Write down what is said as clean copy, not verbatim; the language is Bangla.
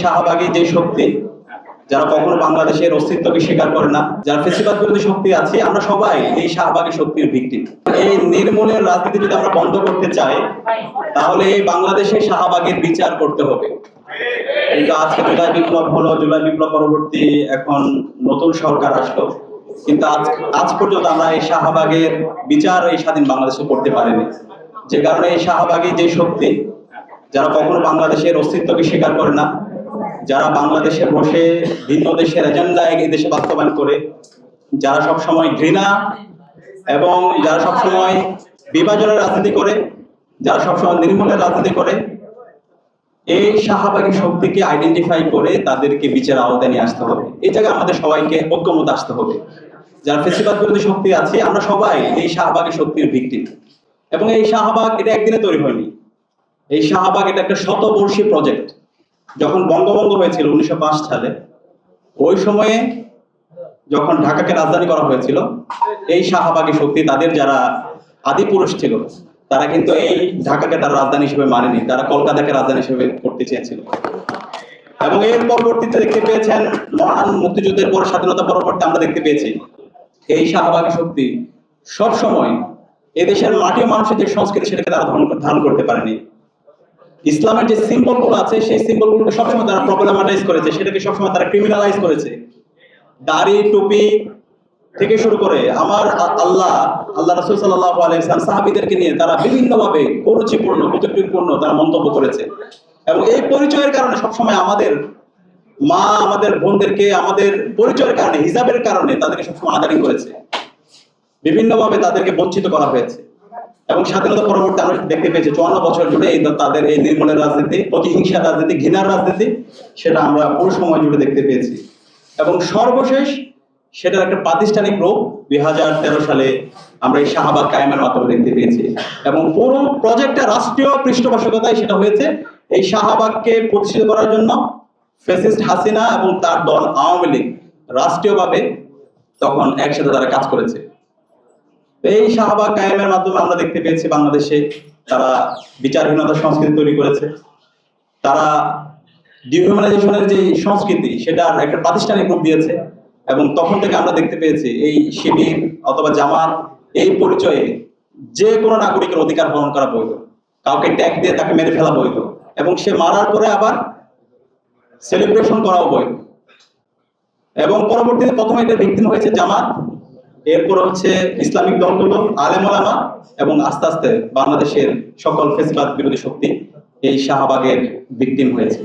শাহবাগী যে শক্তি, যারা কখনো বাংলাদেশের অস্তিত্বকে স্বীকার করে না, যারা ফেসিবাদ বিরোধী শক্তি আছে, আমরা সবাই এই শাহবাগী শক্তির ভিকটিম। এই নির্মূলের রাজনীতি যদি আমরা বন্ধ করতে চাই, তাহলে এই বাংলাদেশে শাহবাগের বিচার করতে হবে। কিন্তু আজকে জুলাই বিপ্লব হলো, জুলাই বিপ্লব পরবর্তী এখন নতুন সরকার আসলো, কিন্তু আজ পর্যন্ত আমরা এই শাহবাগের বিচার এই স্বাধীন বাংলাদেশে করতে পারিনি। যে কারণে এই শাহবাগী যে শক্তি, যারা কখনো বাংলাদেশের অস্তিত্বকে স্বীকার করে না, যারা বাংলাদেশে বসে ভিন্ন দেশের এজেন্ডা এই দেশে বাস্তবায়ন করে, যারা সবসময় ঘৃণা এবং যারা সবসময় বিভাজনের রাজনীতি করে, যারা সবসময় নির্মূলের রাজনীতি করে, এই শাহবাগী শক্তিকে আইডেন্টিফাই করে তাদেরকে বিচার আওতায় নিয়ে আসতে হবে। এই জায়গায় আমাদের সবাইকে ঐক্যমত আসতে হবে। যারা ফেসিবাদ বিরোধী শক্তি আছে, আমরা সবাই এই শাহবাগী শক্তির ভিকটিম। এবং এই শাহবাগ এটা একদিনে তৈরি হয়নি। এই শাহবাগ এটা একটা শতবর্ষী প্রজেক্ট। যখন বঙ্গভঙ্গ হয়েছিল 1905 সালে, ওই সময়ে যখন ঢাকাকে রাজধানী করা হয়েছিল, এই শাহবাগী শক্তি, তাদের যারা আদি পুরুষ ছিল, তারা কিন্তু এই ঢাকাকে তার রাজধানী হিসেবে মানেনি, তারা কলকাতাকে রাজধানী হিসেবে করতে চেয়েছিল। এবং এর পরবর্তীতে দেখতে পেয়েছেন, মহান মুক্তিযুদ্ধের পর, স্বাধীনতা পরবর্তী আমরা দেখতে পেয়েছি এই শাহবাগী শক্তি সব সময় এদেশের মাটি ও মানুষের যে সংস্কৃতি, সেটাকে তারা ধারণ করতে পারেনি। ইসলামের যে সিম্বল গুলো আছে, সেই সিম্বল গুলোকে সবসময় তারা প্রবলেমাটাইজ করেছে, সেটাকে সবসময় তারা ক্রিমিনালাইজ করেছে। দাড়ি টুপি থেকে শুরু করে আমার আল্লাহ রাসূল সাল্লাল্লাহু আলাইহি ওয়াসাল্লাম সাহাবীদেরকে নিয়ে তারা বিভিন্নভাবে কুরুচিপূর্ণ, কুটুক্তিপূর্ণ তারা মন্তব্য করেছে। এবং এই পরিচয়ের কারণে সবসময় আমাদের মা, আমাদের বোনদেরকে আমাদের পরিচয়ের কারণে, হিজাবের কারণে তাদেরকে সবসময় আদারি করেছে, বিভিন্নভাবে তাদেরকে বঞ্চিত করা হয়েছে। এবং স্বাধীনতা পরবর্তী আমরা দেখতে পেয়েছি 54 বছর জুড়ে তাদের এই নির্মূলের রাজনীতি, প্রতিহিংসার রাজনীতি, ঘৃণার রাজনীতি, সেটা আমরা পুরো সময় জুড়ে দেখতে পেয়েছি। এবং সর্বশেষ সেটার একটা প্রাতিষ্ঠানিক রূপ 2013 সালে আমরা এই শাহবাগ কায়েমের মাধ্যমে দেখতে পেয়েছি। এবং পুরো প্রজেক্টটা রাষ্ট্রীয় পৃষ্ঠপোষকতায় সেটা হয়েছে। এই শাহবাগকে প্রতিষ্ঠিত করার জন্য ফ্যাসিস্ট হাসিনা এবং তার দল আওয়ামী লীগ রাষ্ট্রীয়ভাবে তখন একসাথে তারা কাজ করেছে। এই শাহবাগ কায়েমের মাধ্যমে আমরা দেখতে পেয়েছি বাংলাদেশে তারা বিচারহীনতার সংস্কৃতি তৈরি করেছে। তারা ডিহিউম্যানাইজেশনের যে সংস্কৃতি, সেটার একটা প্রাতিষ্ঠানিক রূপ দিয়েছে। এবং তখন থেকে আমরা দেখতে পেয়েছি এই শিবির অথবা জামাত এই পরিচয়ে যে কোনো নাগরিকের অধিকার হরণ করা বৈধ, কাউকে ট্যাগ দিয়ে তাকে মেরে ফেলা বৈধ, এবং সে মারার পরে আবার সেলিব্রেশন করাও বৈধ। এবং পরবর্তীতে প্রথমে এটা ভিকটিম হয়েছে জামাত, এরপর হচ্ছে ইসলামিক দলগুলো, আলেম ওলামা, এবং আস্তে আস্তে বাংলাদেশের সকল ফেসিবাদ বিরোধী শক্তি এই শাহবাগের ভিকটিম হয়েছে।